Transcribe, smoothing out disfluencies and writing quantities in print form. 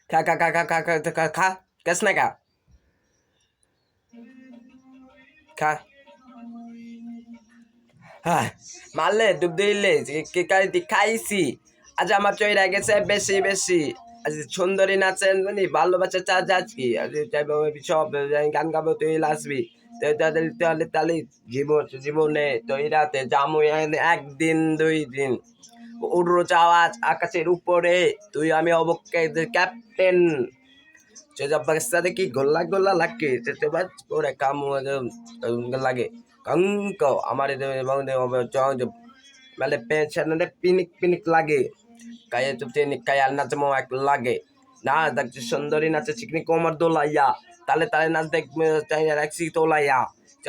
खा खा खा खा खा खा खा खा कस ना खा खा হ্যাঁ মারলে ডুব দিলে কে কারি খাইছি আজ আমার চইরা গেছে বেশি বেশি আজ সুন্দরী নাচেন জানি ভালো বাচ্চা চা যাচ্ছি আজ সব গান গাবো তুই নাচবি তাহলে তাহলে তাহলে জীবনে তৈরাতে জামু একদিন 2 দিন উড়োজাহাজ আকাশের উপরে তুই আমি অবক্ষয় captain Pakistan'daki golla golla laki tebas pore kamu lagi kangko amare de bang de chong male pension de pinik pinik lage kaya chupte ni kaya naচ mo এক লাগে না দেখছি সুন্দরী নাচে চিকনি কোমর দোলাইয়া তালে তালে নাচ দেখ চাই রাখছি তোলাইয়া